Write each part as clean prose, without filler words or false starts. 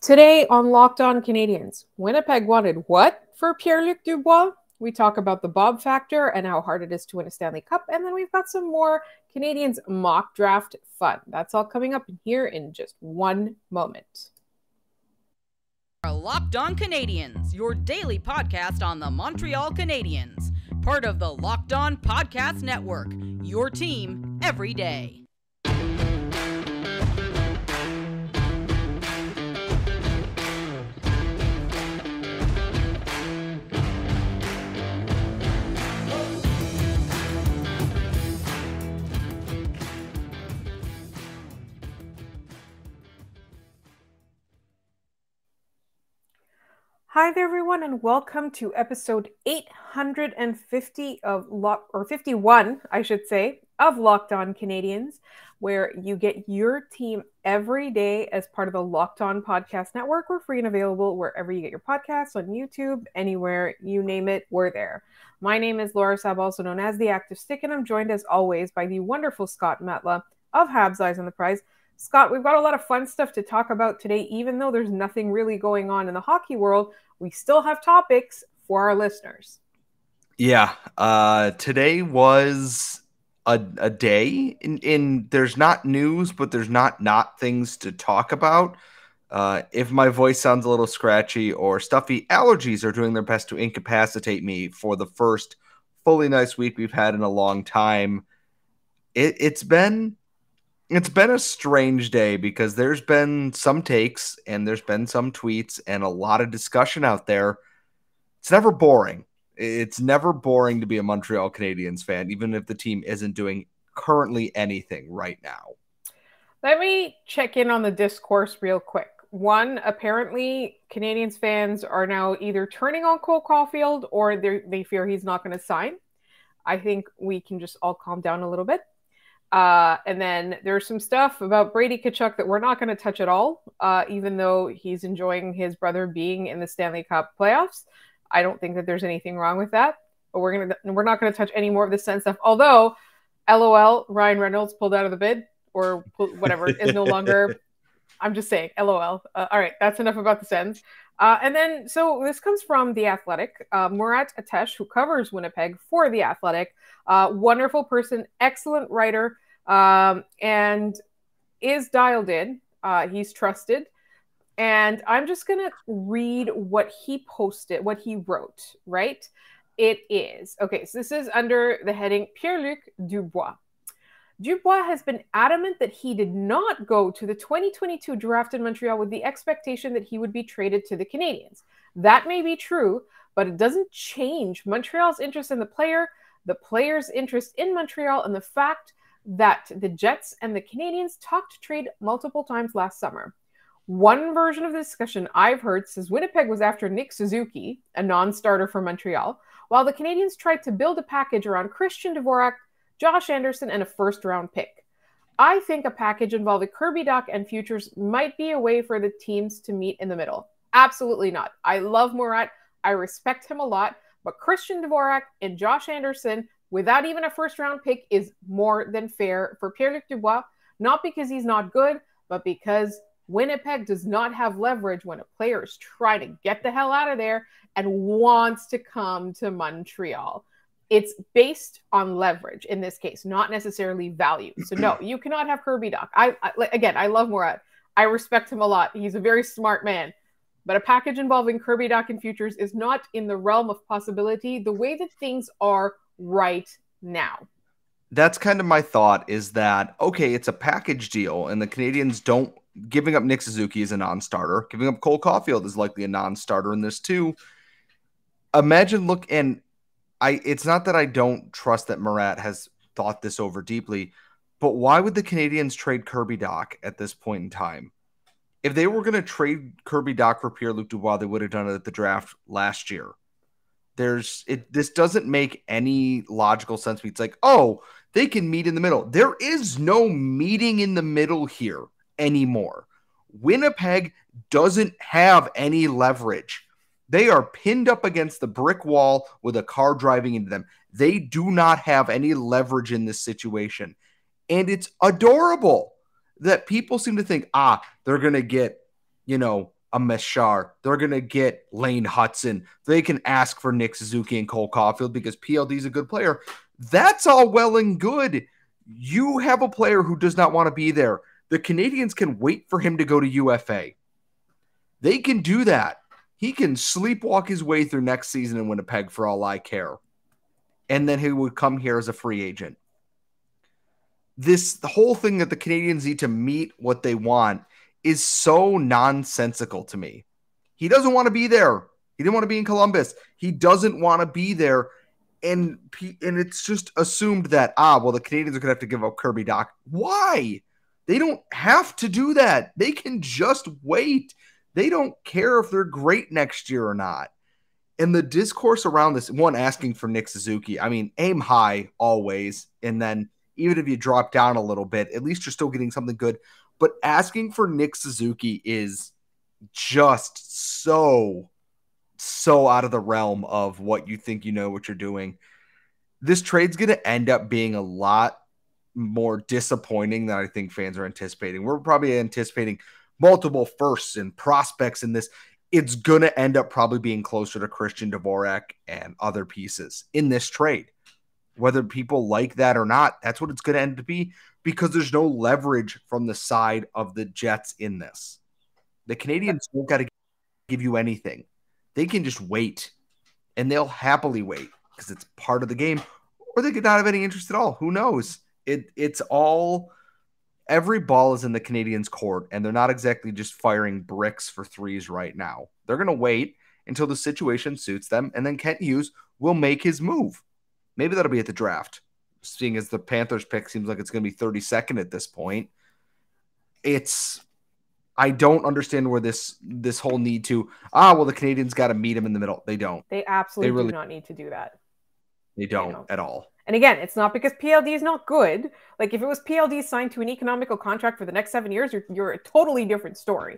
Today on Locked On Canadiens, Winnipeg wanted what for Pierre-Luc Dubois? We talk about the Bob factor and how hard it is to win a Stanley Cup, and then we've got some more Canadiens mock draft fun. That's all coming up here in just one moment. Locked On Canadiens, your daily podcast on the Montreal Canadiens, part of the Locked On Podcast Network, your team every day. Hi there, everyone, and welcome to episode 850 of 51, I should say, of Locked On Canadiens, where you get your team every day as part of the Locked On Podcast Network. We're free and available wherever you get your podcasts, on YouTube, anywhere, you name it, we're there. My name is Laura Sab, also known as The Active Stick, and I'm joined as always by the wonderful Scott Matla of Habs Eyes on the Prize. Scott, we've got a lot of fun stuff to talk about today. Even though there's nothing really going on in the hockey world, we still have topics for our listeners. Yeah, today was a day in there's not news, but there's not things to talk about. If my voice sounds a little scratchy or stuffy, allergies are doing their best to incapacitate me for the first fully nice week we've had in a long time. It's been a strange day because there's been some takes and there's been some tweets and a lot of discussion out there. It's never boring. It's never boring to be a Montreal Canadiens fan, even if the team isn't doing currently anything right now. Let me check in on the discourse real quick. One, apparently Canadiens fans are now either turning on Cole Caulfield or they fear he's not going to sign. I think we can just all calm down a little bit. And then there's some stuff about Brady Tkachuk that we're not going to touch at all, even though he's enjoying his brother being in the Stanley Cup playoffs. I don't think that there's anything wrong with that, but we're not going to touch any more of the Sen stuff. Although, LOL, Ryan Reynolds pulled out of the bid or whatever is no longer. I'm just saying, LOL. All right, that's enough about the Sens. And then, so this comes from The Athletic. Murat Ates, who covers Winnipeg for The Athletic, wonderful person, excellent writer, and is dialed in. He's trusted. And I'm just going to read what he posted, what he wrote, right? It is. Okay, so this is under the heading Pierre-Luc Dubois. Dubois has been adamant that he did not go to the 2022 draft in Montreal with the expectation that he would be traded to the Canadiens. That may be true, but it doesn't change Montreal's interest in the player, the player's interest in Montreal, and the fact that the Jets and the Canadiens talked trade multiple times last summer. One version of the discussion I've heard says Winnipeg was after Nick Suzuki, a non-starter for Montreal, while the Canadiens tried to build a package around Christian Dvorak, Josh Anderson, and a first-round pick. I think a package involving Kirby Dach and futures might be a way for the teams to meet in the middle. Absolutely not. I love Murat. I respect him a lot, but Christian Dvorak and Josh Anderson, without even a first-round pick, is more than fair for Pierre-Luc Dubois, not because he's not good, but because Winnipeg does not have leverage when a player is trying to get the hell out of there and wants to come to Montreal. It's based on leverage in this case, not necessarily value. So no, you cannot have Kirby Dach. I love Murat. I respect him a lot. He's a very smart man. But a package involving Kirby Dach and futures is not in the realm of possibility the way that things are right now. That's kind of my thought, is that, okay, it's a package deal and the Canadiens don't. Giving up Nick Suzuki is a non-starter. Giving up Cole Caulfield is likely a non-starter in this too. It's not that I don't trust that Murat has thought this over deeply, but why would the Canadiens trade Kirby Dach at this point in time? If they were going to trade Kirby Dach for Pierre-Luc Dubois, they would have done it at the draft last year. This doesn't make any logical sense. It's like, oh, they can meet in the middle. There is no meeting in the middle here anymore. Winnipeg doesn't have any leverage. They are pinned up against the brick wall with a car driving into them. They do not have any leverage in this situation. And it's adorable that people seem to think, they're going to get, a Meshar. They're going to get Lane Hudson. They can ask for Nick Suzuki and Cole Caulfield because PLD is a good player. That's all well and good. You have a player who does not want to be there. The Canadiens can wait for him to go to UFA. They can do that. He can sleepwalk his way through next season in Winnipeg for all I care. And then he would come here as a free agent. The whole thing that the Canadiens need to meet what they want is so nonsensical to me. He doesn't want to be there. He didn't want to be in Columbus. He doesn't want to be there. And it's just assumed that, well, the Canadiens are going to have to give up Kirby Dach. Why? They don't have to do that. They can just wait. They don't care if they're great next year or not. And the discourse around this, one, asking for Nick Suzuki. I mean, aim high always. And then even if you drop down a little bit, at least you're still getting something good. But asking for Nick Suzuki is just so out of the realm of what you think you know what you're doing. This trade's going to end up being a lot more disappointing than I think fans are anticipating. We're probably anticipating multiple firsts and prospects in this. It's going to end up probably being closer to Christian Dvorak and other pieces in this trade. Whether people like that or not, that's what it's going to end up be, because there's no leverage from the side of the Jets in this. The Canadiens don't got to give you anything. They can just wait, and they'll happily wait because it's part of the game, or they could not have any interest at all. Who knows? It's all – every ball is in the Canadiens' court, and they're not exactly just firing bricks for threes right now. They're going to wait until the situation suits them, and then Kent Hughes will make his move. Maybe that'll be at the draft, seeing as the Panthers pick seems like it's going to be 32nd at this point. I don't understand where this whole need to, well, the Canadiens got to meet him in the middle. They don't. They absolutely do not need to do that. They don't at all. And again, it's not because PLD is not good. Like if it was PLD signed to an economical contract for the next 7 years, you're a totally different story.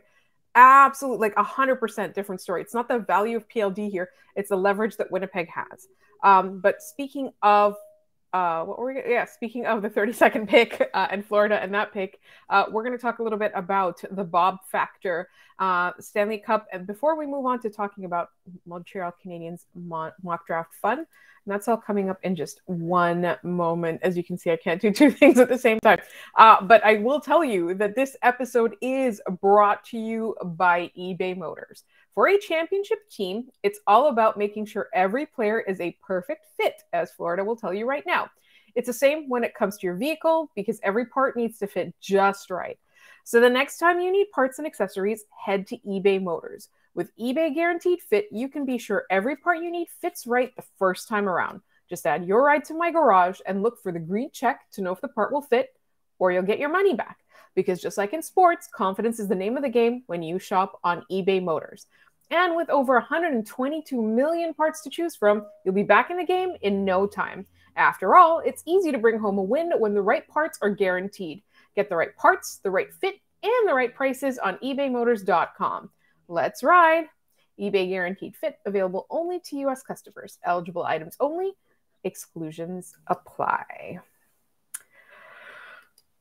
Absolutely, like 100% different story. It's not the value of PLD here. It's the leverage that Winnipeg has. But speaking of speaking of the 32nd pick in Florida and that pick, we're going to talk a little bit about the Bob Factor Stanley Cup. And before we move on to talking about Montreal Canadiens mock draft fun, and that's all coming up in just one moment. As you can see, I can't do two things at the same time. But I will tell you that this episode is brought to you by eBay Motors. For a championship team, it's all about making sure every player is a perfect fit, as Florida will tell you right now. It's the same when it comes to your vehicle, because every part needs to fit just right. So the next time you need parts and accessories, head to eBay Motors. With eBay Guaranteed Fit, you can be sure every part you need fits right the first time around. Just add your ride to my garage and look for the green check to know if the part will fit, or you'll get your money back. Because just like in sports, confidence is the name of the game when you shop on eBay Motors. And with over 122 million parts to choose from, you'll be back in the game in no time. After all, it's easy to bring home a win when the right parts are guaranteed. Get the right parts, the right fit, and the right prices on ebaymotors.com. Let's ride! eBay Guaranteed Fit, available only to U.S. customers. Eligible items only. Exclusions apply.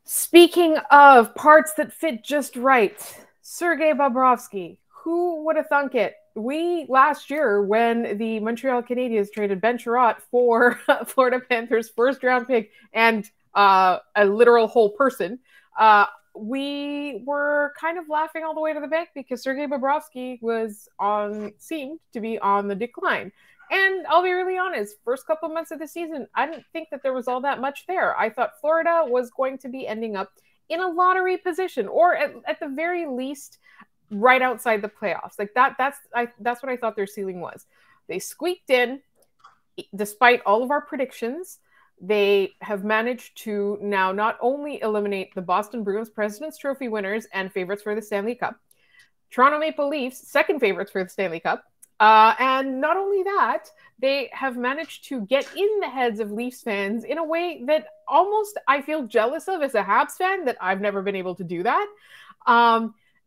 Speaking of parts that fit just right, Sergei Bobrovsky. Who would have thunk it? We, last year, when the Montreal Canadiens traded Ben Chiarot for Florida Panthers' first-round pick and a literal whole person, we were kind of laughing all the way to the bank because Sergei Bobrovsky seemed to be on the decline. And I'll be really honest, first couple of months of the season, I didn't think that there was all that much there. I thought Florida was going to be ending up in a lottery position, or at the very least, right outside the playoffs. Like that's what I thought their ceiling was. They squeaked in despite all of our predictions. They have managed to now not only eliminate the Boston Bruins President's Trophy winners and favorites for the Stanley Cup, Toronto Maple Leafs second favorites for the Stanley Cup, and not only that, they have managed to get in the heads of Leafs fans in a way that almost I feel jealous of as a Habs fan, that I've never been able to do that.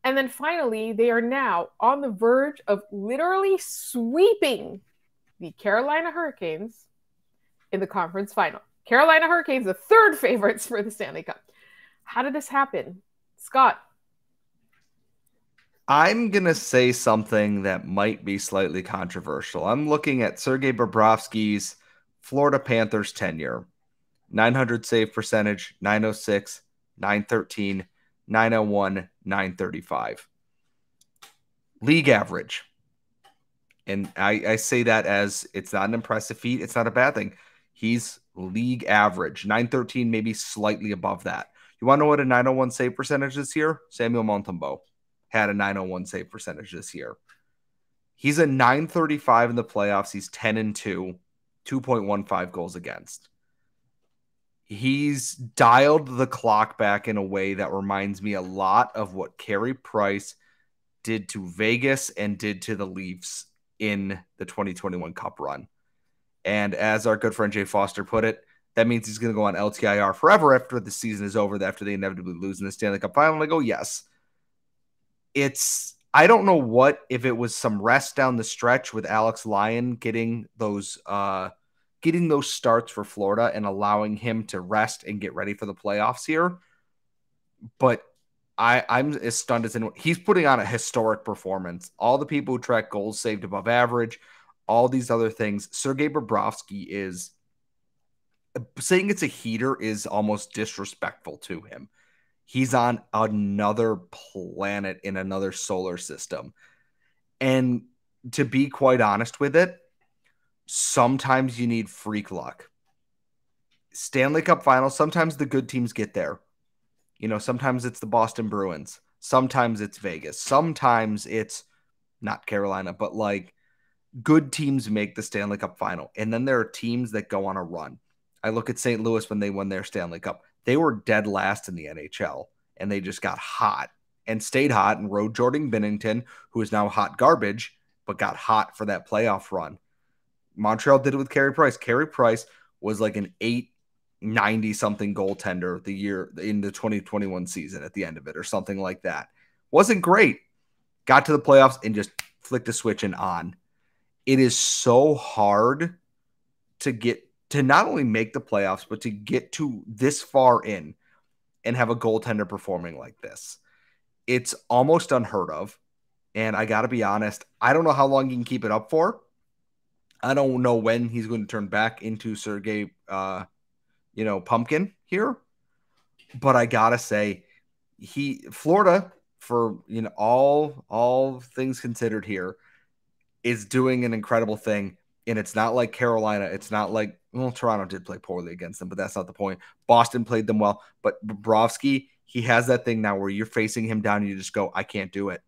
And then finally, they are now on the verge of literally sweeping the Carolina Hurricanes in the conference final. Carolina Hurricanes, the third favorites for the Stanley Cup. How did this happen? Scott? I'm going to say something that might be slightly controversial. I'm looking at Sergei Bobrovsky's Florida Panthers tenure. 900 save percentage, 906, 913, 901, 935. League average. And I say that as it's not an impressive feat. It's not a bad thing. He's league average. 913, maybe slightly above that. You want to know what a 901 save percentage is here? Samuel Montembeault had a 901 save percentage this year. He's a 935 in the playoffs. He's 10-2, 2.15 goals against. He's dialed the clock back in a way that reminds me a lot of what Carey Price did to Vegas and did to the Leafs in the 2021 Cup run. And as our good friend Jay Foster put it, that means he's going to go on LTIR forever after the season is over, after they inevitably lose in the Stanley Cup final. And I go, yes. I don't know if it was some rest down the stretch with Alex Lyon getting those starts for Florida and allowing him to rest and get ready for the playoffs here. But I'm as stunned as anyone. He's putting on a historic performance. All the people who track goals saved above average, all these other things. Sergei Bobrovsky is saying it's a heater is almost disrespectful to him. He's on another planet in another solar system. And to be quite honest with it, sometimes you need freak luck. Stanley Cup Finals, sometimes the good teams get there. Sometimes it's the Boston Bruins. Sometimes it's Vegas. Sometimes it's not Carolina, but like good teams make the Stanley Cup Final. And then there are teams that go on a run. I look at St. Louis when they won their Stanley Cup. They were dead last in the NHL, and they just got hot and stayed hot and rode Jordan Binnington, who is now hot garbage, but got hot for that playoff run. Montreal did it with Carey Price. Carey Price was like an 890-something goaltender the year in the 2021 season at the end of it or something like that. Wasn't great. Got to the playoffs and just flicked a switch and on. It is so hard to not only make the playoffs, but to get to this far in and have a goaltender performing like this. It's almost unheard of. And I got to be honest, I don't know how long he can keep it up for. I don't know when he's going to turn back into Sergei, Pumpkin here. But I got to say, Florida, for all things considered here, is doing an incredible thing. And it's not like Carolina. It's not like, Toronto did play poorly against them, but that's not the point. Boston played them well. But Bobrovsky, he has that thing now where you're facing him down and you just go, I can't do it.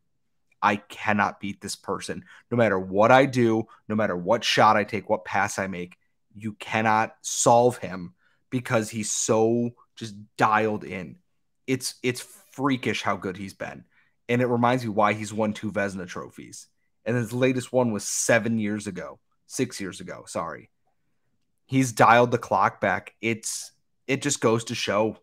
I cannot beat this person. No matter what I do, no matter what shot I take, what pass I make, you cannot solve him because he's so just dialed in. It's freakish how good he's been. And it reminds me why he's won 2 Vezina trophies. And his latest one was 6 years ago, sorry. He's dialed the clock back. It just goes to show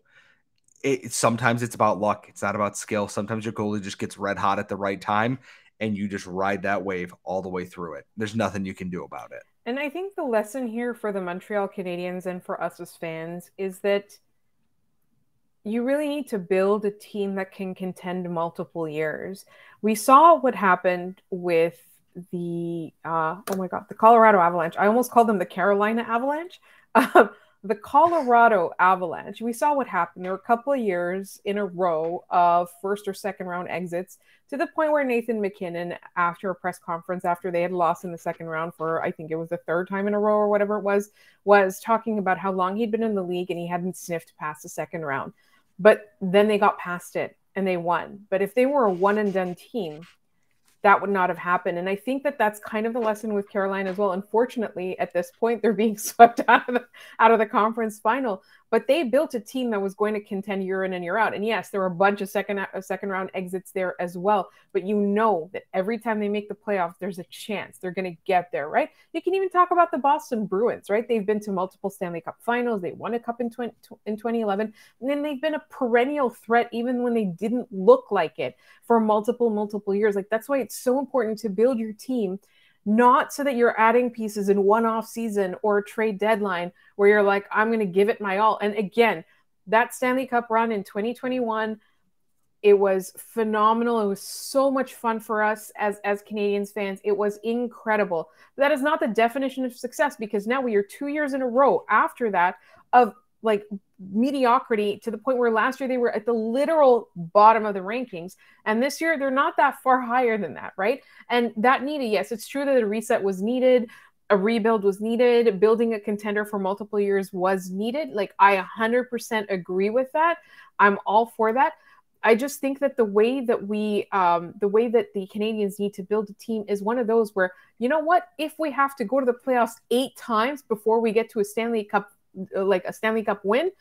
sometimes it's about luck. It's not about skill. Sometimes your goalie just gets red hot at the right time and you just ride that wave all the way through it. There's nothing you can do about it. And I think the lesson here for the Montreal Canadiens and for us as fans is that you really need to build a team that can contend multiple years. We saw what happened with the Colorado Avalanche. I almost called them the Carolina Avalanche. The Colorado Avalanche, we saw what happened. There were a couple of years in a row of first or second round exits to the point where Nathan McKinnon, after a press conference, after they had lost in the second round for, I think it was the third time in a row or whatever it was talking about how long he'd been in the league and he hadn't sniffed past the second round. But then they got past it and they won. But if they were a one and done team, that would not have happened. And I think that that's kind of the lesson with Carolina as well. Unfortunately, at this point, they're being swept out of the conference final. But they built a team that was going to contend year in and year out. And yes, there were a bunch of second round exits there as well. But you know that every time they make the playoffs, there's a chance they're going to get there, right? You can even talk about the Boston Bruins, right? They've been to multiple Stanley Cup finals. They won a cup in 2011. And then they've been a perennial threat even when they didn't look like it for multiple years. Like, that's why it's so important to build your team, not so that you're adding pieces in one off season or a trade deadline where you're like, I'm going to give it my all. And again, that Stanley Cup run in 2021, It was phenomenal. It was so much fun for us as Canadiens fans. It was incredible. But that is not the definition of success, because now we are 2 years in a row after that of like mediocrity, to the point where last year they were at the literal bottom of the rankings. And this year they're not that far higher than that, right? And that needed, yes, it's true that a reset was needed. A rebuild was needed. Building a contender for multiple years was needed. Like, I 100% agree with that. I'm all for that. I just think that the way that the Canadiens need to build a team is one of those where, you know what, if we have to go to the playoffs 8 times before we get to a Stanley Cup win,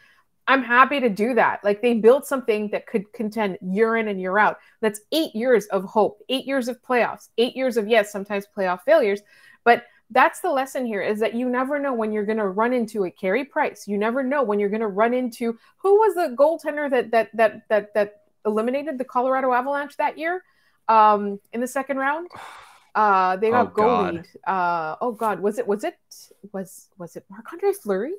I'm happy to do that. Like, they built something that could contend year in and year out. That's 8 years of hope, 8 years of playoffs, 8 years of, yes, sometimes playoff failures, but that's the lesson here, is that you never know when you're going to run into a Carey Price. You never know when you're going to run into, who was the goaltender that eliminated the Colorado Avalanche that year in the second round? They got goalied. Was it Marc-Andre Fleury?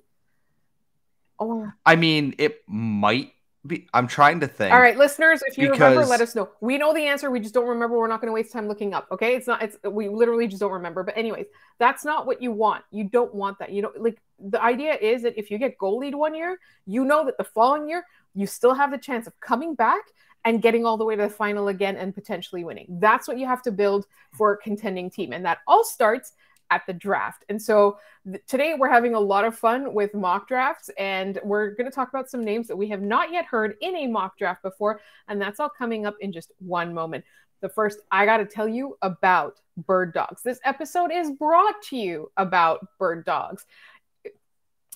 Oh, I mean, it might be. I'm trying to think. All right, listeners, if you remember, let us know. We know the answer. We just don't remember. We're not going to waste time looking up. Okay, we literally just don't remember. But anyways, that's not what you want. You don't want that. You know, like, the idea is that if you get goalied one year, you know that the following year you still have the chance of coming back and getting all the way to the final again and potentially winning. That's what you have to build for a contending team, and that all starts at the draft. And so today we're having a lot of fun with mock drafts, and we're going to talk about some names that we have not yet heard in a mock draft before, and that's all coming up in just one moment. The first, I got to tell you about Birddogs. This episode is brought to you about Birddogs.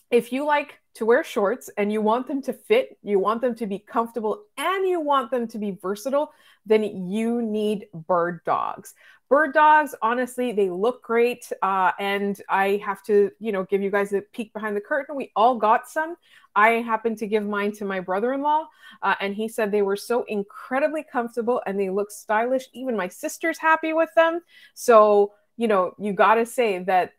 If you like to wear shorts and you want them to fit, you want them to be comfortable, and you want them to be versatile, then you need Birddogs. Birddogs, honestly, they look great. And I have to, give you guys a peek behind the curtain. We all got some. I happened to give mine to my brother-in-law, and he said they were so incredibly comfortable and they look stylish. Even my sister's happy with them. So, you got to say that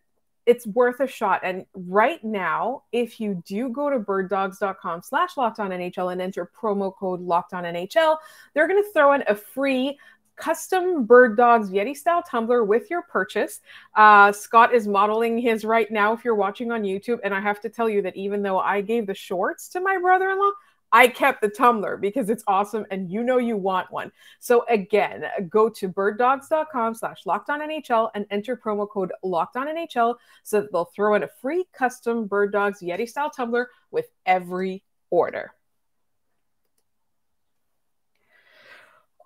it's worth a shot. And right now, if you do go to birddogs.com/LockedOnNHL and enter promo code LockedOnNHL, they're going to throw in a free custom Birddogs Yeti style tumbler with your purchase. Scott is modeling his right now if you're watching on YouTube. And I have to tell you that even though I gave the shorts to my brother-in-law, I kept the tumbler because it's awesome and you want one. So again, go to birddogs.com/LockedOnNHL and enter promo code LockedOnNHL so that they'll throw in a free custom Birddogs Yeti style tumbler with every order.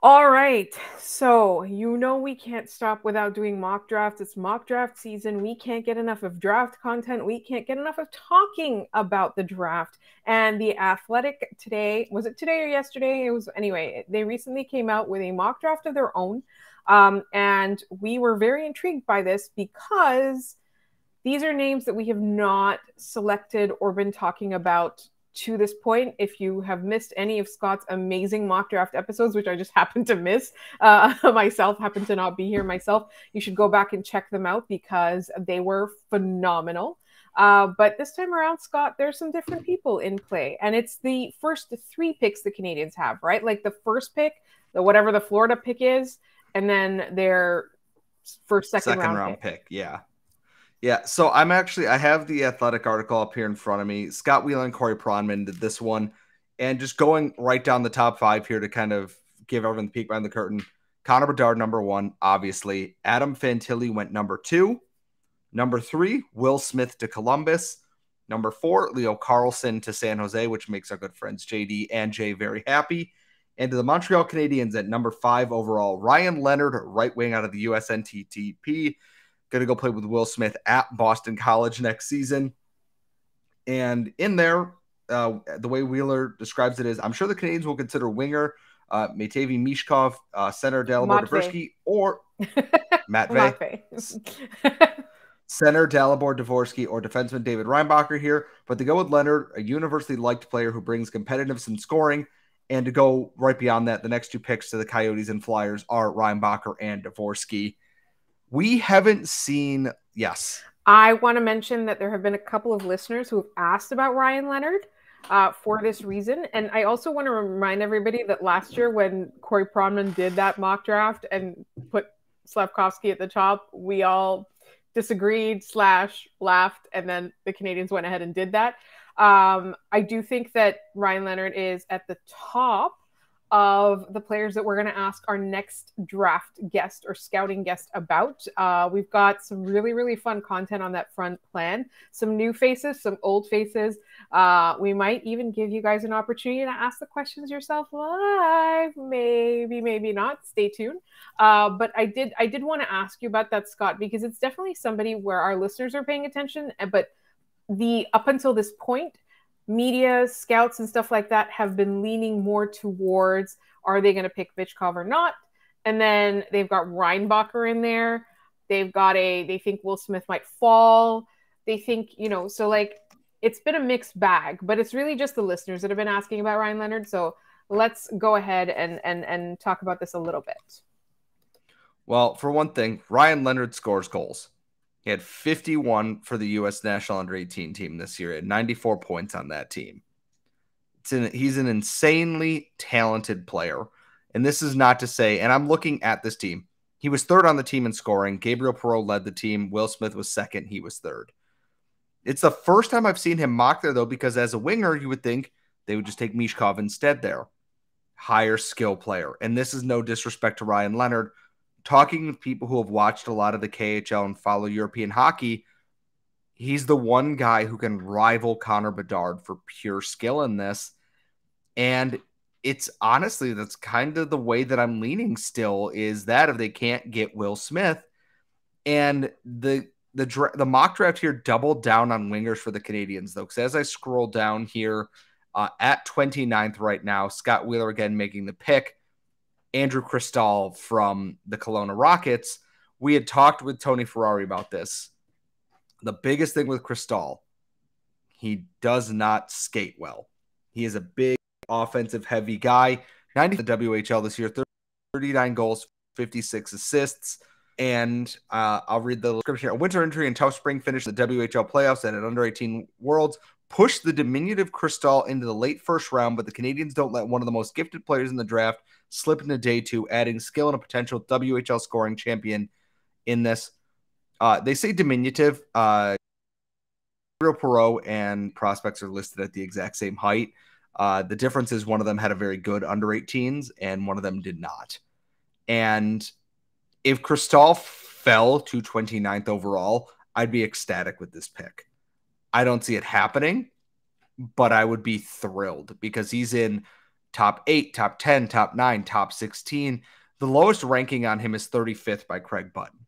All right, so we can't stop without doing mock drafts. It's mock draft season. We can't get enough of draft content. We can't get enough of talking about the draft. And The Athletic today, was it today or yesterday? They recently came out with a mock draft of their own. And we were very intrigued by this because these are names that we have not selected or been talking about to this point. If you have missed any of Scott's amazing mock draft episodes, which I just happened to miss, happened to not be here myself, you should go back and check them out because they were phenomenal. But this time around, Scott, there's some different people in play, and it's the first 3 picks the Canadiens have, right? Like the first pick, whatever the Florida pick is, and then their first second round pick. Yeah, so I have the Athletic article up here in front of me. Scott Whelan and Corey Pronman did this one. And just going right down the top 5 here to kind of give everyone the peek behind the curtain. Connor Bedard, number 1, obviously. Adam Fantilli went number 2. Number 3, Will Smith to Columbus. Number 4, Leo Carlson to San Jose, which makes our good friends JD and Jay very happy. And to the Montreal Canadiens at number 5 overall, Ryan Leonard, right wing out of the USNTTP. Going to go play with Will Smith at Boston College next season. And in there, the way Wheeler describes it is, I'm sure the Canadiens will consider winger Matevy Mishkov, center Dalibor Dvorsky, or Matvey. Center Dalibor Dvorsky or defenseman David Reinbacher here. But to go with Leonard, a universally liked player who brings competitiveness and scoring. And to go right beyond that, the next 2 picks to the Coyotes and Flyers are Reinbacher and Dvorsky. We haven't seen, yes. I want to mention that there have been a couple of listeners who have asked about Ryan Leonard. for this reason. And I also want to remind everybody that last year when Corey Pronman did that mock draft and put Slafkovsky at the top, we all disagreed / laughed, and then the Canadiens went ahead and did that. I do think that Ryan Leonard is at the top of the players that we're going to ask our next draft guest or scouting guest about. We've got some really, really fun content on that front plan. Some new faces, some old faces. We might even give you guys an opportunity to ask the questions yourself live. Maybe, maybe not. Stay tuned. But I did want to ask you about that, Scott, because it's definitely somebody where our listeners are paying attention. But up until this point, media, scouts, and stuff like that have been leaning more towards, are they going to pick Vichkov or not? And then they've got Reinbacher in there. They think Will Smith might fall. They think, so like it's been a mixed bag, but it's really just the listeners that have been asking about Ryan Leonard. So let's go ahead and talk about this a little bit. Well, for one thing, Ryan Leonard scores goals. He had 51 for the U.S. National Under-18 team this year, and 94 points on that team. He's an insanely talented player. And this is not to say, and I'm looking at this team, he was third on the team in scoring. Gabriel Perreault led the team. Will Smith was second. He was third. It's the first time I've seen him mock there, though, because as a winger, you would think they would just take Mishkov instead there. Higher skill player. And this is no disrespect to Ryan Leonard. Talking with people who have watched a lot of the KHL and follow European hockey, he's the one guy who can rival Connor Bedard for pure skill in this. And it's honestly, that's kind of the way that I'm leaning still, is that if they can't get Will Smith. And the mock draft here doubled down on wingers for the Canadiens, though, because as I scroll down here at 29th right now, Scott Wheeler again making the pick. Andrew Cristal from the Kelowna Rockets. We had talked with Tony Ferrari about this. The biggest thing with Cristal, he does not skate well. He is a big offensive heavy guy. 90 in the WHL this year, 39 goals, 56 assists. And I'll read the description here. A winter injury and tough spring finish in the WHL playoffs and at Under-18 Worlds pushed the diminutive Cristal into the late first round, but the Canadiens don't let one of the most gifted players in the draft slip into day two, adding skill and a potential WHL scoring champion in this. They say diminutive. Gabriel Perreault and prospects are listed at the exact same height. The difference is one of them had a very good under-18s and one of them did not. And if Cristal fell to 29th overall, I'd be ecstatic with this pick. I don't see it happening, but I would be thrilled because he's in top 8, top 10, top 9, top 16. The lowest ranking on him is 35th by Craig Button.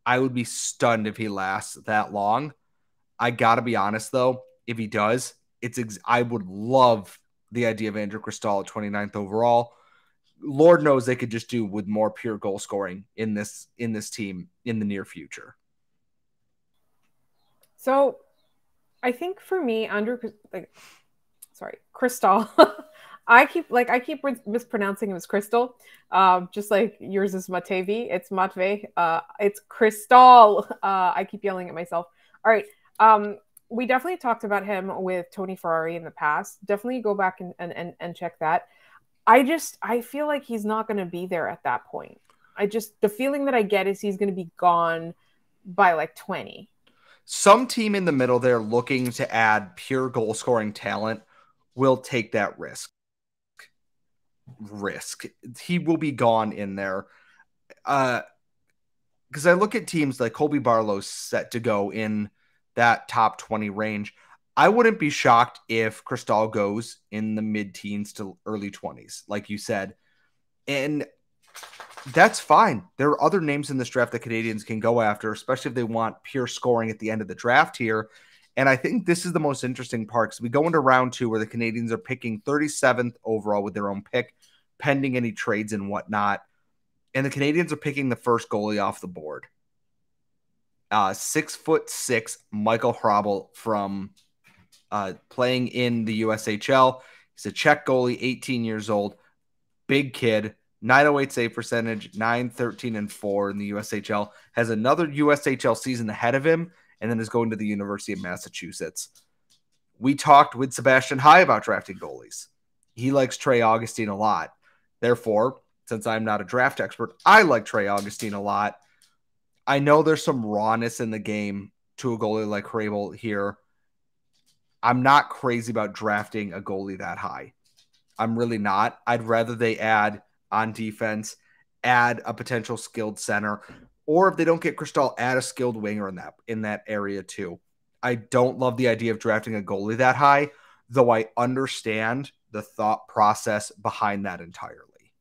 I would be stunned if he lasts that long. I got to be honest, though, if he does, I would love the idea of Andrew Cristal at 29th overall. Lord knows they could just do with more pure goal scoring in this team in the near future. So I think for me, Cristal. I keep mispronouncing him as Crystal, just like yours is Matevi. It's Matvey. It's Cristal. I keep yelling at myself. All right. We definitely talked about him with Tony Ferrari in the past. Definitely go back and check that. I feel like he's not going to be there at that point. The feeling that I get is he's going to be gone by like 20. Some team in the middle there looking to add pure goal scoring talent will take that risk. He will be gone in there. Because I look at teams like Colby Barlow's set to go in that top 20 range. I wouldn't be shocked if Cristal goes in the mid-teens to early 20s, like you said. And that's fine. There are other names in this draft that Canadiens can go after, especially if they want pure scoring at the end of the draft here. And I think this is the most interesting part because we go into round 2 where the Canadiens are picking 37th overall with their own pick, pending any trades and whatnot. And the Canadiens are picking the first goalie off the board. 6'6" Michael Hrabal from playing in the USHL. He's a Czech goalie, 18 years old, big kid, 908 save percentage, 9-13-4 in the USHL. Has another USHL season ahead of him, and then is going to the University of Massachusetts. We talked with Sebastian High about drafting goalies. He likes Trey Augustine a lot. Therefore, since I'm not a draft expert, I like Trey Augustine a lot. I know there's some rawness in the game to a goalie like Hrabel here. I'm not crazy about drafting a goalie that high. I'm really not. I'd rather they add on defense, add a potential skilled center, or if they don't get Cristal, add a skilled winger in that area too. I don't love the idea of drafting a goalie that high, though I understand the thought process behind that entirely.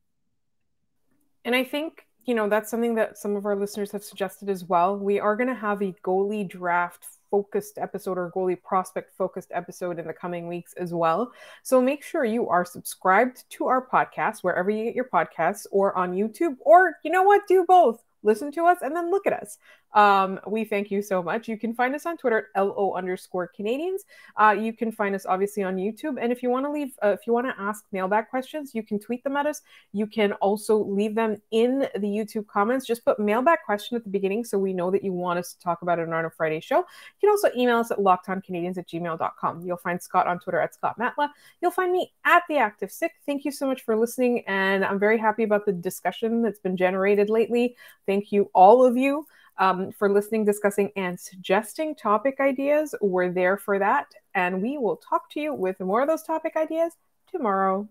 And I think, that's something that some of our listeners have suggested as well. We are going to have a goalie draft focused episode or goalie prospect focused episode in the coming weeks as well. So make sure you are subscribed to our podcast, wherever you get your podcasts, or on YouTube, or you know what, do both. Listen to us and then look at us. We thank you so much. You can find us on Twitter at LO_Canadiens. You can find us obviously on YouTube. And if you want to ask mailbag questions, you can tweet them at us. You can also leave them in the YouTube comments. Just put mailbag question at the beginning so we know that you want us to talk about it on a Friday show. You can also email us at lockedoncanadiens@gmail.com. You'll find Scott on Twitter at Scott Matla. You'll find me at The Active Sick. Thank you so much for listening. And I'm very happy about the discussion that's been generated lately. Thank you, all of you, for listening, discussing, and suggesting topic ideas. We're there for that. And we will talk to you with more of those topic ideas tomorrow.